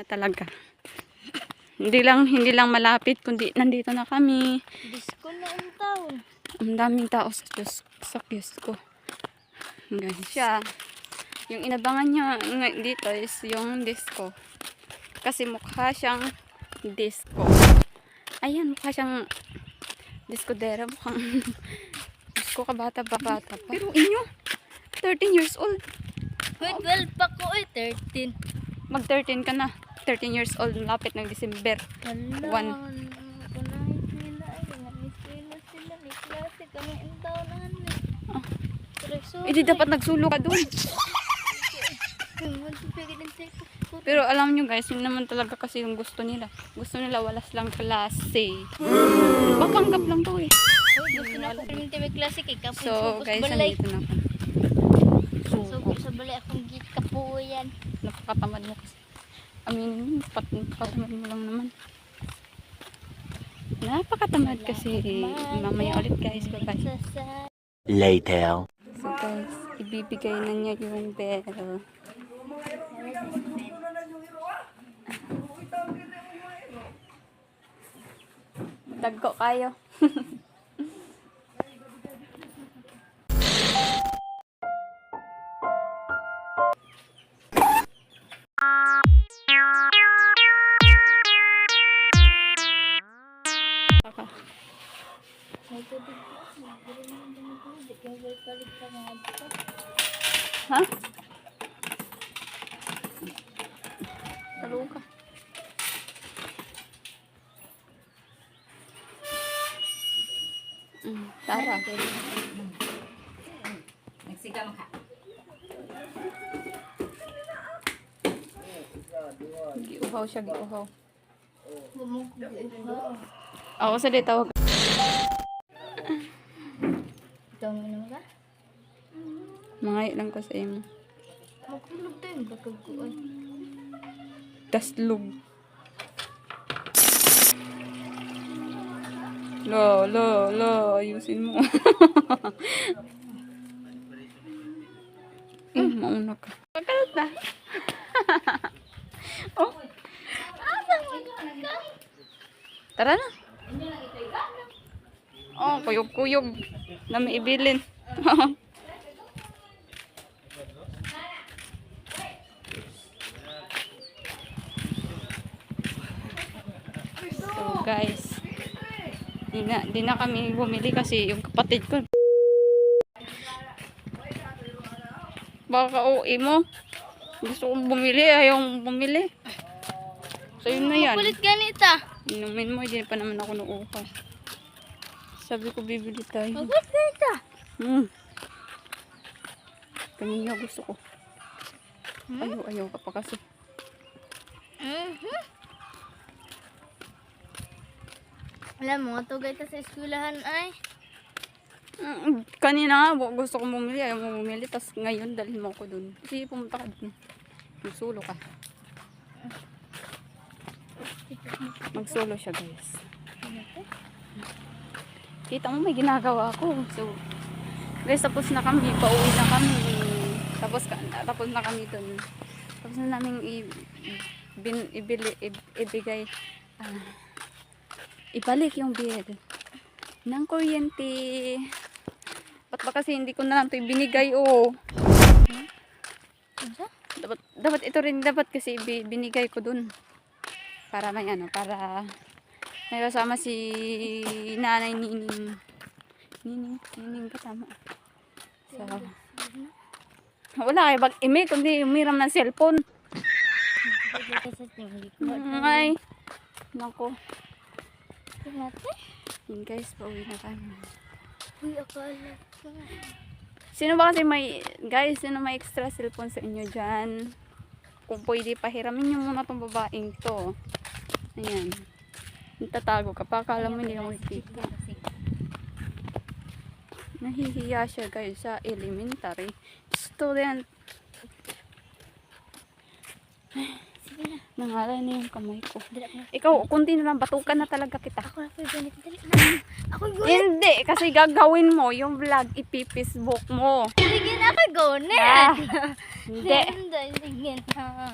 Na talaga. Hindi lang malapit kundi nandito na kami. Disco na ang taon. Ang daming tao sa kiosk ko. Guys, siya. Yung inabangan niya dito is yung disco. Kasi mukha siyang disco. Ayan, mukha siyang discodera. Mukhang disco ka bata. Pero inyo, 13 years old. Wait, 12 pa ko eh, 13. Mag 13 ka na. 13 years old, lapit ng December. Hala, 1. kunahin sila ay, nag-eskwela sila, may klase kami ang taonan eh. Ah. Treso. Di dapat nagsulo ka doon. Pero alam nyo guys, yun naman talaga kasi yung gusto nila. Gusto nila walas lang klase. Papanggap lang to eh. Uy, gusto na ako kami may klase kay kapag So guys, balay. nandito na ako. So, sa balay akong git kapo yan. Napakatamad mo kasi. Aminin mo, patamad mo lang naman. Napakatamad kasi. Mamaya ulit guys, bye-bye. Later. So guys, ibibigay na niya yung bell. Dagko kayo. Ha? Talo ka. Tara. Nagsigam ka. Giuhaw siya, giuhaw. Bumukod. Ako sa di tawag. Ito mo naman ka? Mga lang ko sa imo. Makulog tayo, bakag ko ay. Taslog. Lo, ayusin mo. Mauna ka. Pagkalat na. Oh. Tara na. Oh, kuyog-kuyog. Na may ibilin. So guys, di na kami bumili kasi yung kapatid ko baka uwi mo, gusto kong bumili, ayaw bumili. So yun na yan, Kulit ganita. inumin mo, hindi pa naman ako nuuha. Sabi ko bibili tayo. Kulit ganita. Kanina gusto ko. Ayaw ka pa kasi. Alam mo, ito gaita sa eskwelahan ay. Kanina nga gusto kong bumili, ayaw mo bumili, tapos ngayon dalhin mo ako dun. Kasi pumunta ka dun. Magsulo ka. Magsulo siya guys. Kita mo may ginagawa ako. So guys, tapos na kami, pauwi na kami. Tapos na kami dun. Tapos na namin ibigay, ibalik yung bill ng kuryente. Ba't ba kasi hindi ko na lang ito ibinigay, oh. Dapat ito rin, dapat kasi binigay ko dun. Para may para may kasama si nanay Nining. Nining ba tama? So, wala kayo bag-email, kundi umiram ng cellphone. Ay, nako. Yun guys, pauwi na kami. Uy, akala. Sino ba kasi sino may extra cellphone sa inyo dyan? Kung pwede, pahiramin nyo muna tong babaeng to. Ayan. Tatago ka pa, akala mo hindi na makikita. Nahihiya siya guys sa elementary. Student. Nangalan na yung kamay ko. Ikaw, kunti na lang, batukan na talaga kita. Ako na po ganit. Ako ganit. Hindi, kasi gagawin mo yung vlog, ipi-Facebook mo. Sige na ako ganit. Ah, hindi. Sige na.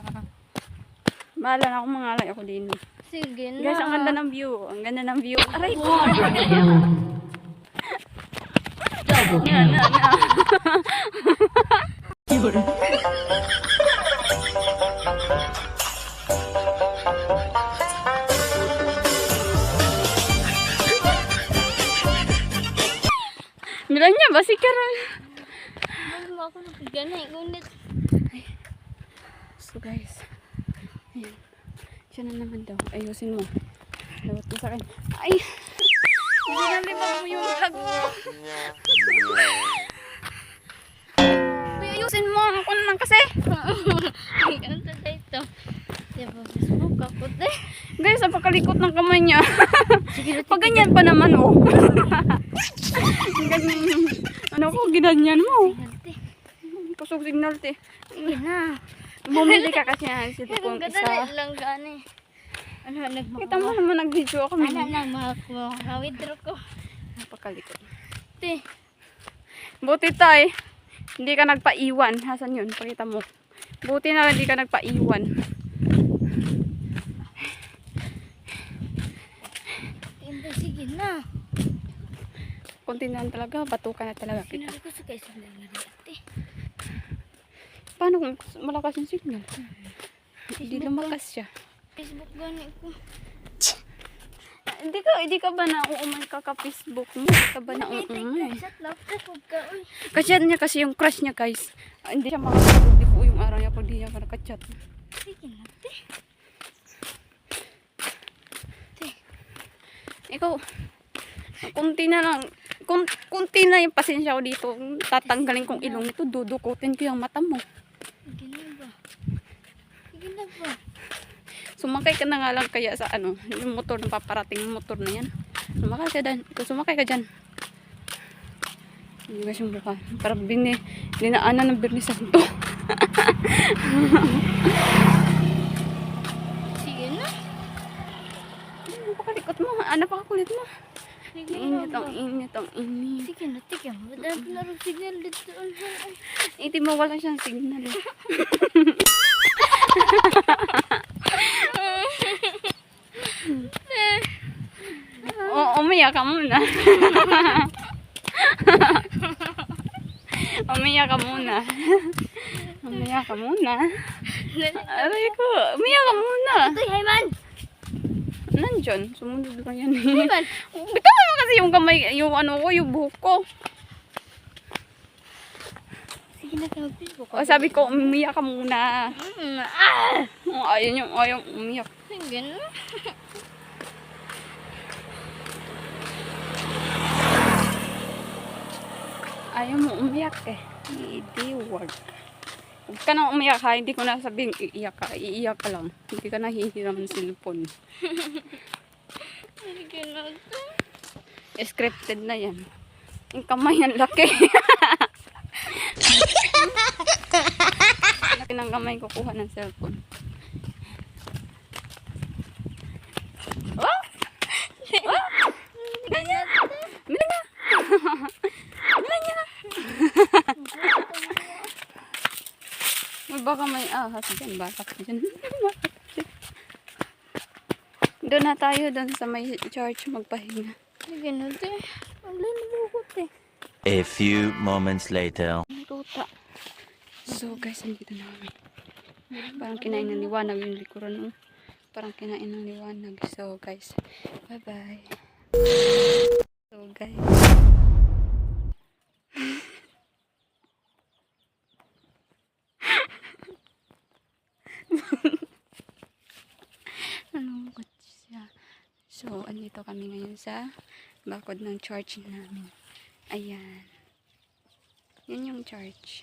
Bahala na ako, mangalay ako din. Sige na. Guys, ang ganda ng view. Ang ganda ng view. Aray ko. Yan, yan, yan. Milanya, basi ka rin. Ano mo ako nagganay, ngunit. So guys, ayan. Siya na naman daw. Ayusin mo. Lawat mo sa akin. Ay! Hindi na libag mo yung vlog mo. Uy, ayusin mo. Ako na lang kasi. Ay, ano to dito? Diba, Facebook ako, te. Guys, ang pakalikot ng kamay niya. Sige, Pag ganyan pa naman, oh. Ganyan. Ano ko, ginanyan mo. te. Pusog signal, te. Sige na. Bumili ka kasi ng Ang cellphone gadali isa. lang gani. Ano, Kita mo naman nag-video ako. Ano na, withdraw ko. Napakalikot. Te, Buti tay, hindi ka nagpaiwan. Hasan yun? Pakita mo. Buti na hindi ka nagpaiwan. hindi, sige na. Kunti na lang talaga, batukan na talaga kita. Sinabi ko sa kayo sila nga rin, te. Paano kung malakas yung signal? Hindi lumakas siya. Facebook gani ko. Hindi ka ba na uumay ka Facebook mo? Hindi ka ba na uumay? Chat laptop ka, uy. Kasi niya kasi yung crush niya guys. Hindi siya makakapag po yung araw niya pag di niya ka nakachat. Sige na, te. Ikaw, kunti na lang. Kunti na yung pasensya ko dito. Tatanggalin kong ilong ito. Dudukutin ko yung mata mo. Sige na ba? Sige na ba? Sumakay ka na nga lang kaya sa ano, yung motor na paparating yung motor na yan. Sumakay ka dyan. Ikaw sumakay ka dyan. Hindi guys yung buka. Parang dinaanan ng Birni Santo. Sige na. Ano pa kalikot mo? Ano pa kakulit mo? Sige Init na ang ba? init ang init. Sige na, tika mo. Dahil pinarong signal dito. Iti mo wala siyang signal. Umiyak ka muna. Umiyak ka muna. Umiyak ka muna. Aray ko, umiyak ka muna. Ito, Hayman! Nandyan, sumunod lang yan. Hayman! Bitawan mo kasi yung kamay, yung ano ko, yung buhok ko. Sige na, mag-Facebook O sabi ko, umiyak ka muna. Ah! Ayaw umiyak. Sige na. Ayaw mo umiyak eh. Hindi wag. Huwag ka nang umiyak ha. Hindi ko na sabihin iiyak ka. Iiyak ka lang. Hindi ka nahihiram ng cellphone. Sige na. Scripted na yan. Yung kamay ang laki. Laki ng kamay kukuha ng cellphone. Oh! Oh! Ganyan! Milanya! Milanya! Baka may ahas dyan. Bakit dyan? Doon na tayo doon sa may church magpahinga. Sige na, te. Ang lalabukot, te. A few moments later. Tuta. So guys, nandito na kami. Parang kinain ng liwanag yung likuran. Parang kinain ng liwanag. So guys, bye bye. So guys. Nalungkot siya. So, andito kami ngayon sa bakod ng church namin. Ayan. Yan yung church.